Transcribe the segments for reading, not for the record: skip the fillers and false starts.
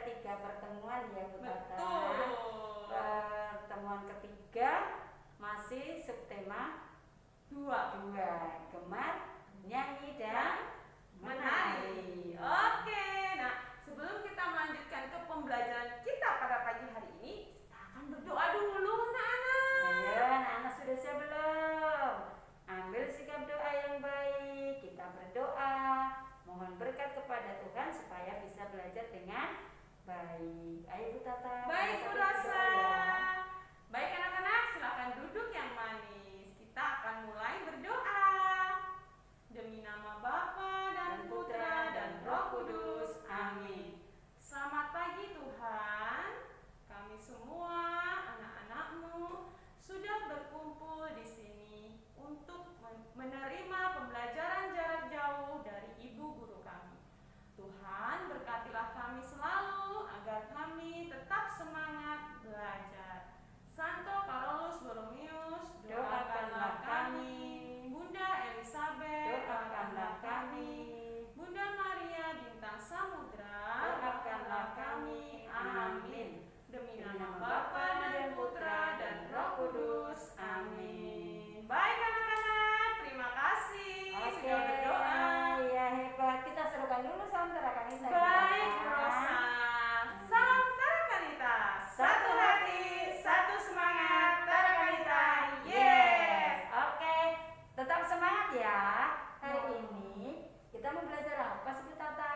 3 pertemuan ya Bu Tata. Betul. Pertemuan ketiga masih subtema 2, gemar, nyanyi dan menari. Oke, nah sebelum kita melanjutkan ke pembelajaran kita pada pagi hari ini, kita akan berdoa dulu anak-anak. Ayo anak-anak, sudah siap belum? Ambil sikap doa yang baik. Kita berdoa, mohon berkat kepada Tuhan supaya bisa belajar dengan baik. Ayo Bu Tata. Baik Bu kita Rosa. berdoa ya. Baik anak-anak, silakan duduk yang manis. Kita akan mulai berdoa. Demi nama Bapa dan Putra dan Roh Kudus. Amin. Selamat pagi Tuhan. Kami semua anak-anak-Mu sudah berkumpul di sini untuk menerima pembelajaran jarak jauh dari Ibu Guru kami. Tuhan, berkatilah kami selalu agar kami tetap semangat belajar. Santo Carolus Borromeus, doakanlah kami. Bunda Elizabeth, doakanlah kami. Bunda Maria Bintang Samudra, doakanlah kami. Amin. Demi nama Bapa dan Putra dan Roh Kudus. Amin. Baik anak-anak, terima kasih sudah berdoa. Ya hebat. Kita serukan dulu salam Tarakanita. Baik Rosa. Salam Tarakanitas. Satu hati, satu semangat Tarakanita. Yes. Oke, tetap semangat ya. Hari ini kita mau belajar apa sih Bu Tata?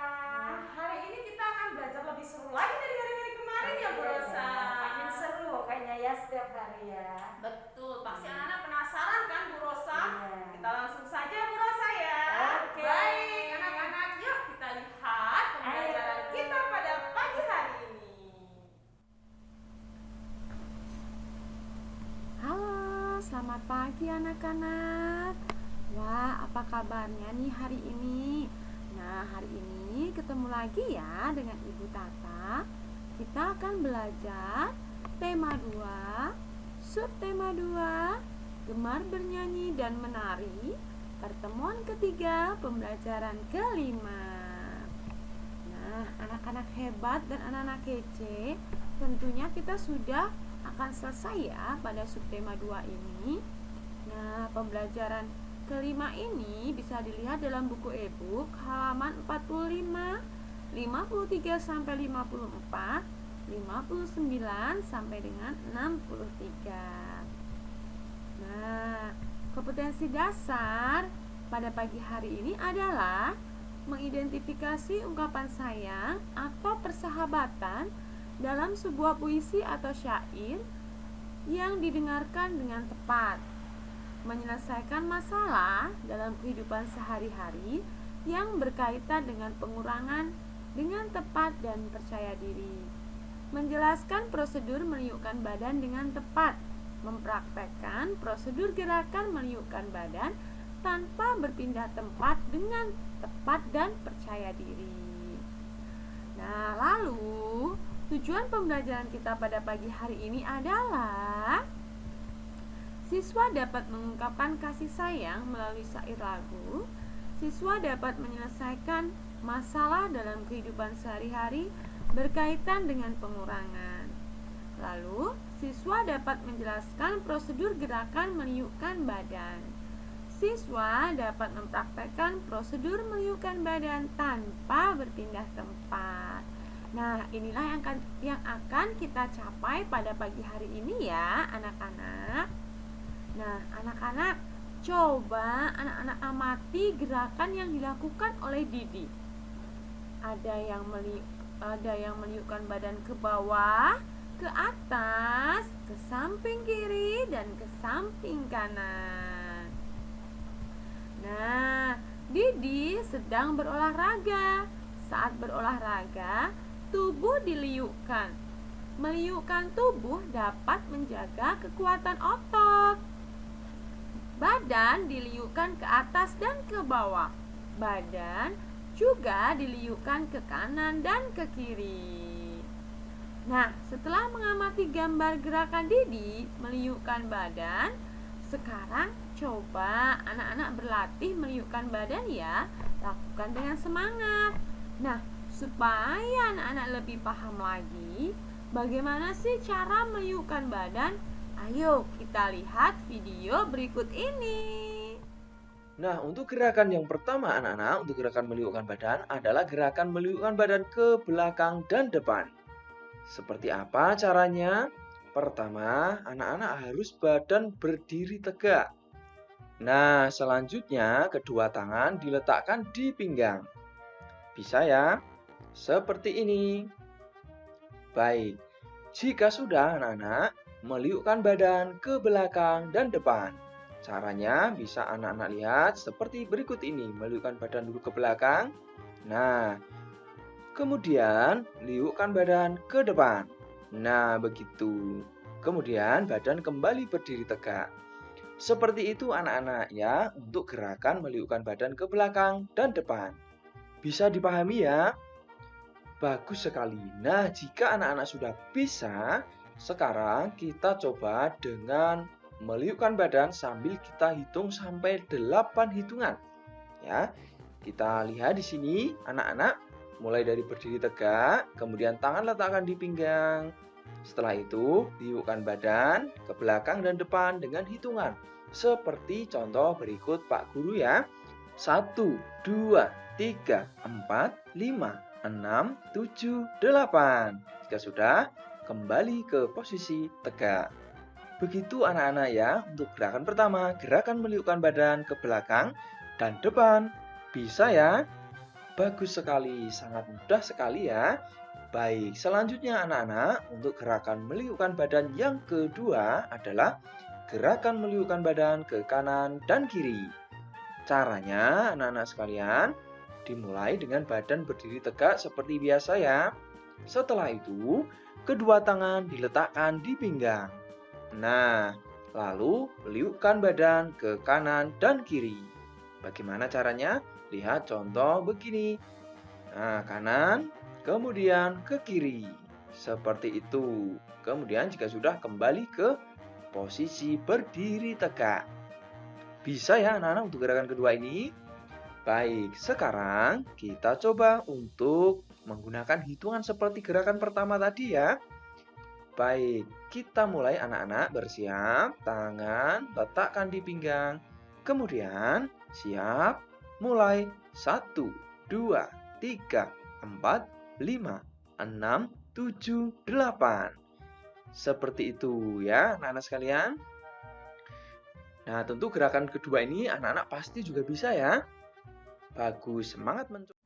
Hari ini kita akan belajar lebih seru lagi dari hari-hari kemarin ya Bu Rosa. Makin seru kayaknya ya setiap hari ya. Betul, pasti anak-anak penasaran kan Bu Rosa? Iya. Kita langsung saja Bu Rosa ya. Oke. Baik anak-anak, yuk kita lihat pembelajaran Ayo. kita pada pagi hari ini. Halo, selamat pagi anak-anak. Wah, apa kabarnya nih hari ini? Nah, hari ini ketemu lagi ya dengan Ibu Tata. Kita akan belajar tema 2, subtema 2, gemar bernyanyi dan menari, pertemuan ketiga, pembelajaran kelima. Nah, anak-anak hebat dan anak-anak kece, tentunya kita sudah akan selesai ya pada subtema 2 ini. Nah, pembelajaran kelima ini bisa dilihat dalam buku e-book halaman 45, 53 sampai 54, 59 sampai dengan 63. Nah, kompetensi dasar pada pagi hari ini adalah mengidentifikasi ungkapan sayang atau persahabatan dalam sebuah puisi atau syair yang didengarkan dengan tepat, menyelesaikan masalah dalam kehidupan sehari-hari yang berkaitan dengan pengurangan dengan tepat dan percaya diri, menjelaskan prosedur meniupkan badan dengan tepat, mempraktekkan prosedur gerakan meniupkan badan tanpa berpindah tempat dengan tepat dan percaya diri. Nah, lalu tujuan pembelajaran kita pada pagi hari ini adalah siswa dapat mengungkapkan kasih sayang melalui syair lagu. Siswa dapat menyelesaikan masalah dalam kehidupan sehari-hari berkaitan dengan pengurangan. Lalu, siswa dapat menjelaskan prosedur gerakan meniupkan badan. Siswa dapat mempraktekkan prosedur meniupkan badan tanpa berpindah tempat. Nah, inilah yang akan kita capai pada pagi hari ini ya, anak-anak. Nah, anak-anak, coba anak-anak amati gerakan yang dilakukan oleh Didi. Ada yang meniupkan badan ke bawah, ke atas, ke samping kiri, dan ke samping kanan. Nah, Didi sedang berolahraga. Saat berolahraga, tubuh diliukkan. Meliukkan tubuh dapat menjaga kekuatan otot. Badan diliukkan ke atas dan ke bawah. Badan juga diliukkan ke kanan dan ke kiri. Nah, setelah mengamati gambar gerakan Didi meliukkan badan, sekarang coba anak-anak berlatih meliukkan badan ya. Lakukan dengan semangat. Nah, Supaya anak-anak lebih paham lagi bagaimana sih cara meliukkan badan, ayo kita lihat video berikut ini. Nah, untuk gerakan yang pertama anak-anak, untuk gerakan meliukkan badan adalah gerakan meliukkan badan ke belakang dan depan. Seperti apa caranya? Pertama, anak-anak harus badan berdiri tegak. Nah, selanjutnya kedua tangan diletakkan di pinggang. Bisa ya? Seperti ini. Baik, jika sudah anak-anak meliukkan badan ke belakang dan depan. Caranya bisa anak-anak lihat seperti berikut ini. Meliukkan badan dulu ke belakang. Nah, kemudian liukkan badan ke depan. Nah, begitu. Kemudian badan kembali berdiri tegak. Seperti itu anak-anak ya, untuk gerakan meliukkan badan ke belakang dan depan. Bisa dipahami ya? Bagus sekali. Nah, jika anak-anak sudah bisa, sekarang kita coba dengan meliukkan badan sambil kita hitung sampai 8 hitungan. Ya. Kita lihat di sini anak-anak mulai dari berdiri tegak, kemudian tangan letakkan di pinggang. Setelah itu, liukkan badan ke belakang dan depan dengan hitungan. Seperti contoh berikut Pak Guru ya. 1, 2, 3, 4, 5, 6, 7, 8. Jika sudah, kembali ke posisi tegak. Begitu anak-anak ya, untuk gerakan pertama, gerakan meliukkan badan ke belakang dan depan. Bisa ya? Bagus sekali, sangat mudah sekali ya. Baik, selanjutnya anak-anak, untuk gerakan meliukkan badan yang kedua adalah gerakan meliukkan badan ke kanan dan kiri. Caranya anak-anak sekalian, dimulai dengan badan berdiri tegak seperti biasa ya. Setelah itu, kedua tangan diletakkan di pinggang. Nah, lalu liukkan badan ke kanan dan kiri. Bagaimana caranya? Lihat contoh begini. Nah, kanan, kemudian ke kiri. Seperti itu. Kemudian jika sudah kembali ke posisi berdiri tegak. Bisa ya anak-anak untuk gerakan kedua ini? Baik, sekarang kita coba untuk menggunakan hitungan seperti gerakan pertama tadi ya. Baik, kita mulai anak-anak bersiap, tangan letakkan di pinggang. Kemudian siap, mulai 1, 2, 3, 4, 5, 6, 7, 8. Seperti itu ya anak-anak sekalian. Nah, tentu gerakan kedua ini anak-anak pasti juga bisa ya. Bagus, semangat mencoba.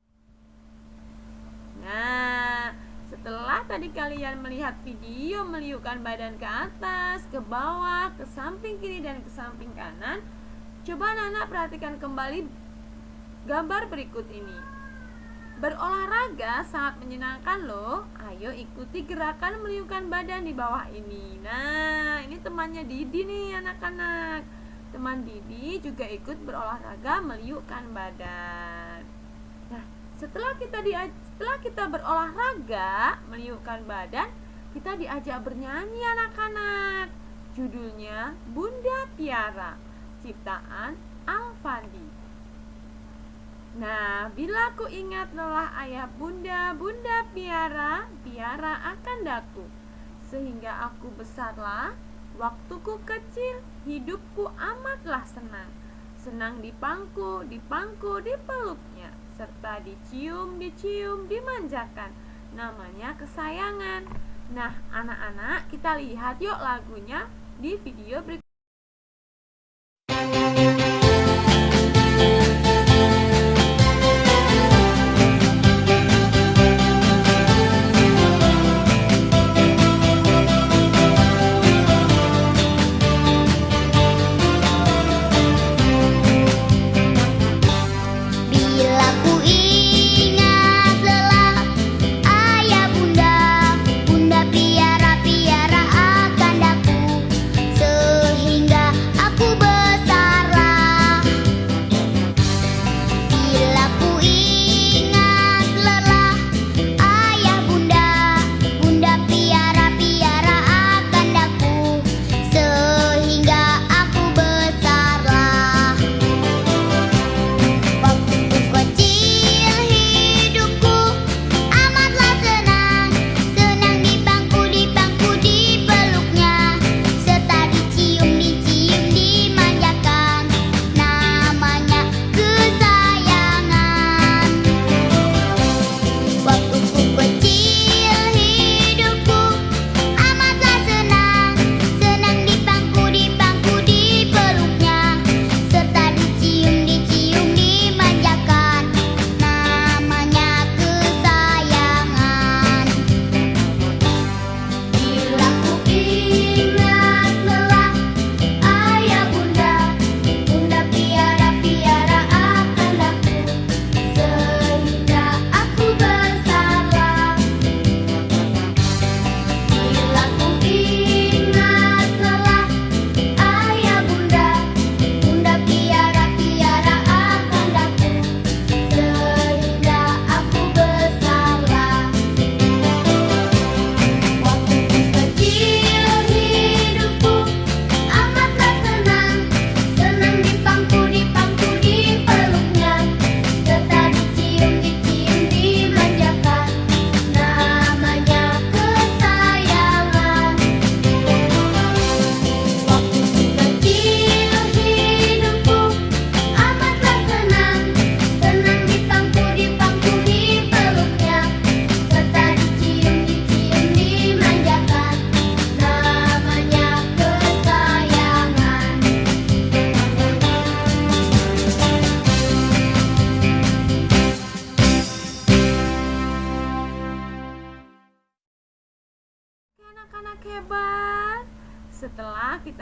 Nah, setelah tadi kalian melihat video meliukkan badan ke atas, ke bawah, ke samping kiri dan ke samping kanan, coba anak-anak perhatikan kembali gambar berikut ini. Berolahraga sangat menyenangkan loh. Ayo ikuti gerakan meliukkan badan di bawah ini. Nah, ini temannya Didi nih anak-anak. Teman Didi juga ikut berolahraga meliukkan badan. Nah, setelah kita berolahraga meliukkan badan, kita diajak bernyanyi anak-anak. Judulnya Bunda Piara, ciptaan Alfandi. Nah, bila ku ingat lelah ayah bunda, bunda piara, piara akan daku. Sehingga aku besarlah, waktuku kecil, hidupku amatlah senang. Senang dipangku, dipeluknya, serta dicium, dimanjakan. Namanya kesayangan. Nah, anak-anak, kita lihat yuk lagunya di video berikut. Bunda piara, piara akan daku.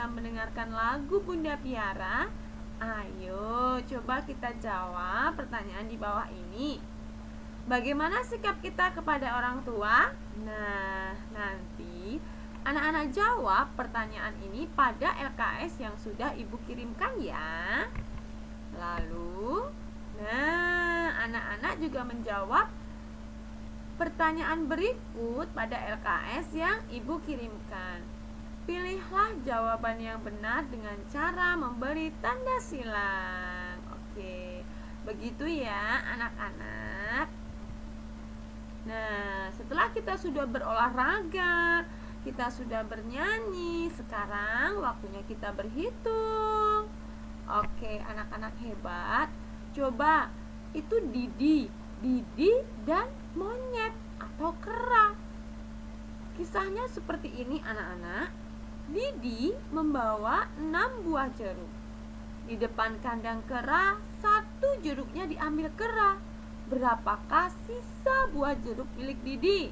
setelah mendengarkan lagu Bunda Piara? Ayo, coba kita jawab pertanyaan di bawah ini. Bagaimana sikap kita kepada orang tua? Nah, nanti anak-anak jawab pertanyaan ini pada LKS yang sudah Ibu kirimkan ya. Lalu, anak-anak juga menjawab pertanyaan berikut pada LKS yang Ibu kirimkan. Pilihlah jawaban yang benar dengan cara memberi tanda silang. Oke, begitu ya anak-anak. Nah, setelah kita sudah berolahraga, kita sudah bernyanyi, sekarang waktunya kita berhitung. Oke, anak-anak hebat. Coba, itu Didi dan monyet atau kera. Kisahnya seperti ini anak-anak. Didi membawa 6 buah jeruk. Di depan kandang kera, 1 jeruknya diambil kera. Berapakah sisa buah jeruk milik Didi?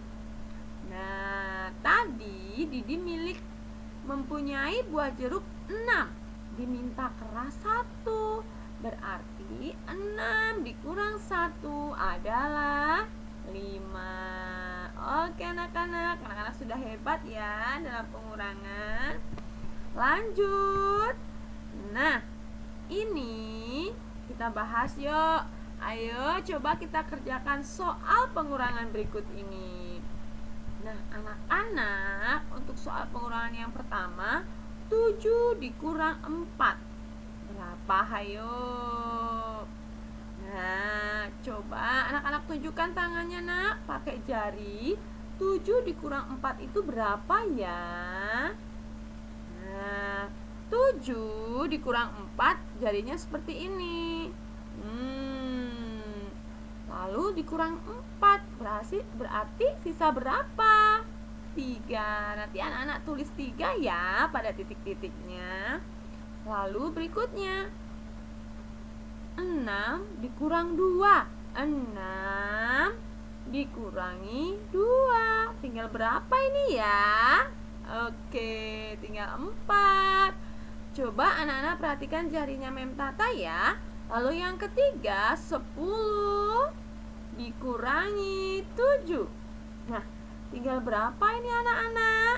Nah, tadi Didi mempunyai buah jeruk 6. Diminta kera 1. Berarti 6 dikurang 1 adalah 5. Oke anak-anak sudah hebat ya dalam pengurangan. Lanjut. Nah, ini kita bahas yuk. Ayo coba kita kerjakan soal pengurangan berikut ini. Nah, anak-anak, untuk soal pengurangan yang pertama, 7 dikurang 4. Berapa? Hayo. Nah, coba anak-anak tunjukkan tangannya nak, pakai jari. 7 dikurang 4 itu berapa ya? Nah, 7 dikurang 4 jarinya seperti ini. Lalu dikurang 4 berarti sisa berapa? 3. Nanti anak-anak tulis 3 ya pada titik-titiknya. Lalu berikutnya 6 dikurang 2. 6 dikurangi 2. Tinggal berapa ini ya? Oke, tinggal 4. Coba anak-anak perhatikan jarinya Mem Tata ya. Lalu yang ketiga 10 dikurangi 7. Nah, tinggal berapa ini anak-anak?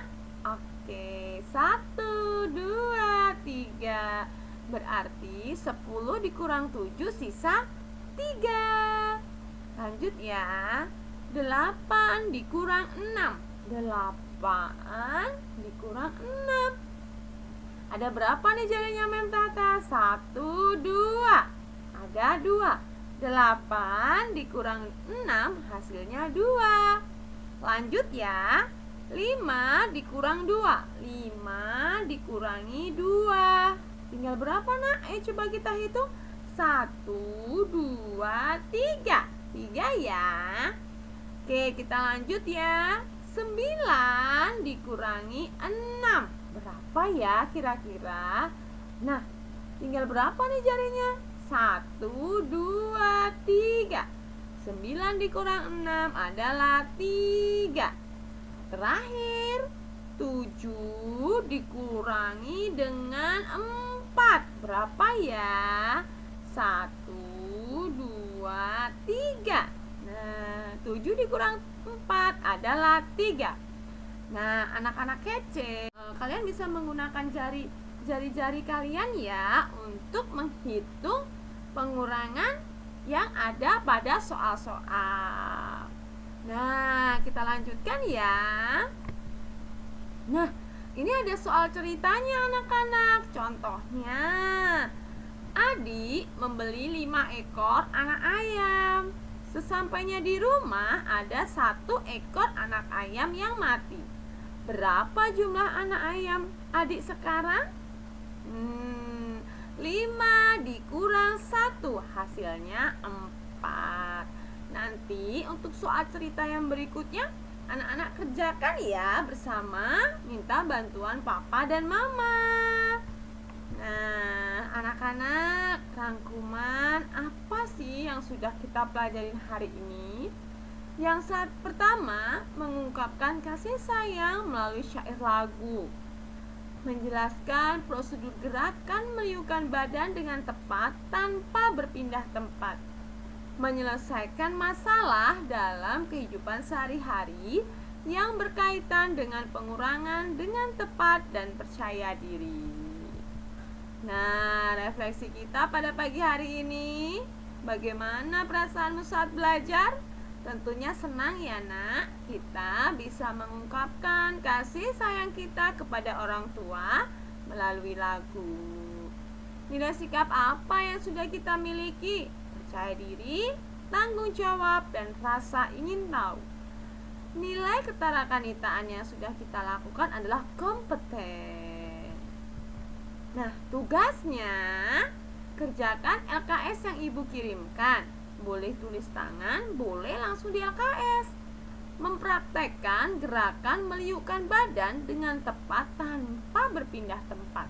Oke, 1, 2, 3. Berarti 10 dikurang 7 sisa 3. Lanjut ya. 8 dikurang 6. 8 dikurang 6. Ada berapa nih jarinya Mem Tata? 1, 2. Ada 2. 8 dikurang 6 hasilnya 2. Lanjut ya. 5 dikurang 2. 5 dikurangi 2. Tinggal berapa nak? Ayo coba kita hitung. 1, 2, 3. 3 ya. Oke, kita lanjut ya. 9 dikurangi 6. Berapa ya kira-kira? Nah, tinggal berapa nih jarinya? 1, 2, 3. 9 dikurang 6 adalah 3. Terakhir 7 dikurangi dengan 4. Berapa ya? 1, 2, 3. Nah, 7 dikurang 4 adalah 3. Nah, anak-anak kece, kalian bisa menggunakan jari-jari kalian ya untuk menghitung pengurangan yang ada pada soal-soal. Nah, kita lanjutkan ya. Nah, ini ada soal ceritanya anak-anak. Contohnya, Adi membeli 5 ekor anak ayam. Sesampainya di rumah ada 1 ekor anak ayam yang mati. Berapa jumlah anak ayam adik sekarang? 5 dikurang 1 hasilnya 4. Nanti untuk soal cerita yang berikutnya anak-anak kerjakan ya bersama, minta bantuan papa dan mama. Nah, anak-anak, rangkuman apa sih yang sudah kita pelajari hari ini? Yang pertama, mengungkapkan kasih sayang melalui syair lagu. menjelaskan prosedur gerakan meliukkan badan dengan tepat tanpa berpindah tempat, menyelesaikan masalah dalam kehidupan sehari-hari yang berkaitan dengan pengurangan dengan tepat dan percaya diri. Nah, refleksi kita pada pagi hari ini, bagaimana perasaanmu saat belajar? Tentunya senang ya nak, kita bisa mengungkapkan kasih sayang kita kepada orang tua melalui lagu. Nilai sikap apa yang sudah kita miliki? Percaya diri, tanggung jawab, dan rasa ingin tahu. Nilai ketarakanitaan yang sudah kita lakukan adalah kompeten. Nah, tugasnya kerjakan LKS yang ibu kirimkan. Boleh tulis tangan, boleh langsung di LKS. Mempraktekkan gerakan meliukkan badan dengan tepat tanpa berpindah tempat.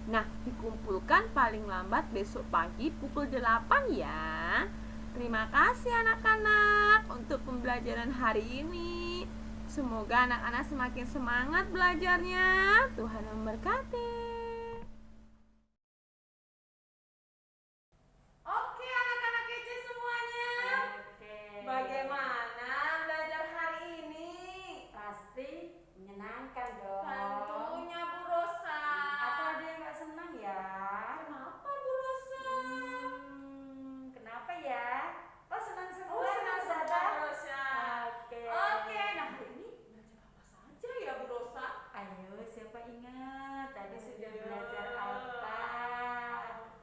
Nah, dikumpulkan paling lambat besok pagi pukul 8 ya. Terima kasih anak-anak untuk pembelajaran hari ini. Semoga anak-anak semakin semangat belajarnya. Tuhan memberkati. Oke, anak-anak kece semuanya. Oke. Bagaimana belajar hari ini? Pasti menyenangkan dong. Tentunya Bu Rosa. Atau ada yang nggak senang ya? Kenapa Bu Rosa? Kenapa ya? Oh, senang semua. Oh, senang Bu semua Tata. Bu Rosa. Oke. Oke, nah hari ini belajar apa saja ya Bu Rosa? Ayo, siapa ingat tadi sudah Ayo. belajar apa?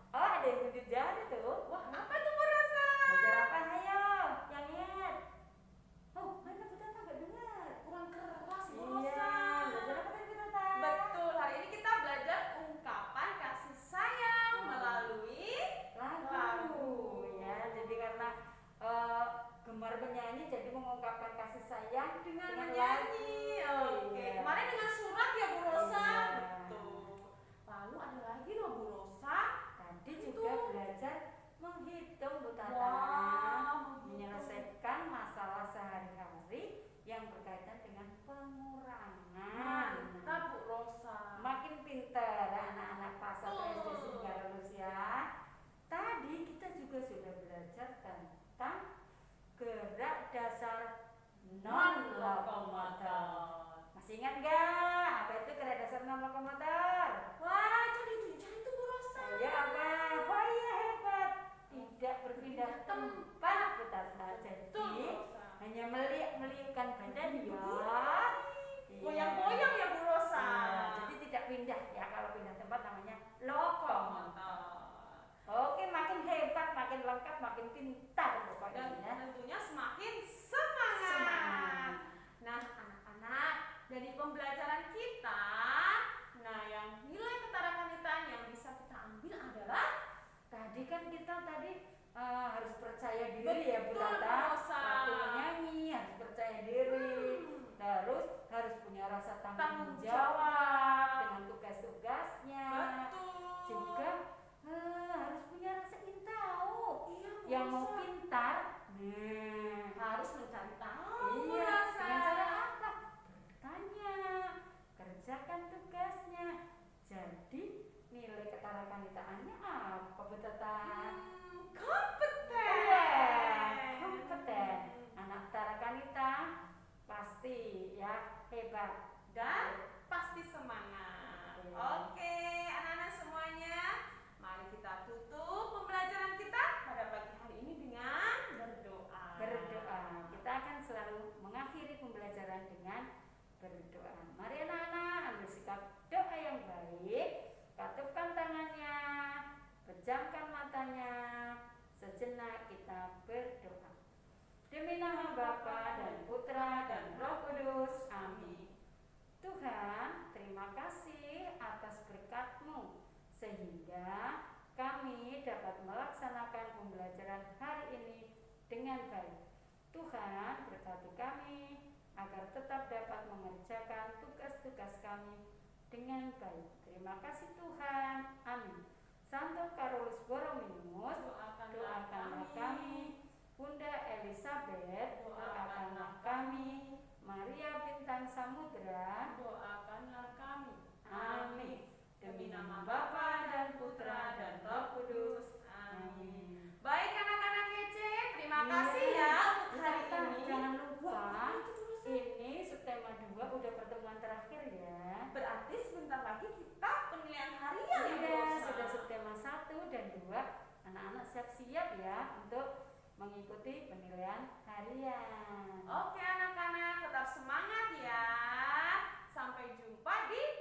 Oh, ada yang nyebut jari tuh. Wah, apa tuh Bu Rosa? Belajar apa? Ayo, yang ingat. Oh, mana Bu Tata nggak dengar? Kurang keras Bu Iya, Rosa. belajar apa tadi Bu Tata? Betul, hari ini kita belajar ungkapan kasih sayang melalui Lagu. Ya, jadi karena gemar menyanyi, jadi mengungkapkan kasih sayang dengan lagu. menyanyi. Oke, Iya. kemarin dengan surat ya Bu Rosa. Iya. Betul. Lalu ada lagi loh Bu Rosa. Tadi juga belajar menghitung Bu Tata. Wah, Menyelesaikan masalah sehari-hari yang berkaitan dengan pengurangan. mantap Bu Rosa. Makin pintar anak-anak pasar SD Betul. Singgar Lulus ya. Tadi kita juga sudah belajar tentang gerak dasar non lokomotor. Masih ingat nggak apa itu gerak dasar non lokomotor? Wah, jadi itu Bu Rosa. Ya apa? Wah iya hebat. Tidak berpindah tempat Bu Tata. Betul Bu Jadi Rosa. hanya meliukkan badan ya. Iya. Goyang-goyang ya Bu Rosa. Iya, jadi tidak pindah ya, kalau pindah tempat namanya lokomotor. Oke, makin hebat, makin lengkap, makin pintar Dan pokoknya. tentunya semakin semangat. Semangat. Nah, anak-anak, dari pembelajaran kita, nah yang nilai ketarakanitaan yang bisa kita ambil adalah Tadi kan kita harus percaya diri ya Bu Betul, Tata. Bu Rosa. Waktu menyanyi harus percaya diri. Terus harus punya rasa tanggung jawab dengan tugas-tugasnya. betul. Juga harus punya rasa ingin tahu. Iya, Bu Yang mau Rosa. pintar, harus mencari tahu, Bu iya, Rosa. dengan cara apa? Bertanya, kerjakan tugasnya. Jadi nilai ketarakanitaannya apa Bu Tata? Kompeten. Iya, kompeten. Anak tarakanita pasti ya hebat Dan pasti semangat. Iya. Oke, anak-anak semuanya, mari kita tutup pembelajaran kita pada pagi hari ini dengan berdoa. Berdoa. Kita akan selalu mengakhiri pembelajaran dengan berdoa. Mari anak-anak ambil sikap doa yang baik. Katupkan tangannya, pejamkan matanya. Sejenak kita berdoa. Demi nama Bapa dan Putra dan Roh Kudus. Amin. Tuhan, terima kasih atas berkat-Mu sehingga kami dapat melaksanakan pembelajaran hari ini dengan baik. Tuhan, berkati kami agar tetap dapat mengerjakan tugas-tugas kami dengan baik. Terima kasih Tuhan. Amin. Santo Carolus Borromeus, doakanlah kami. Bunda Elizabeth, doakanlah kami. Maria Bintang Samudra, Doakanlah kami. Amin. siap ya untuk mengikuti penilaian harian. Oke anak-anak, tetap semangat ya. Sampai jumpa di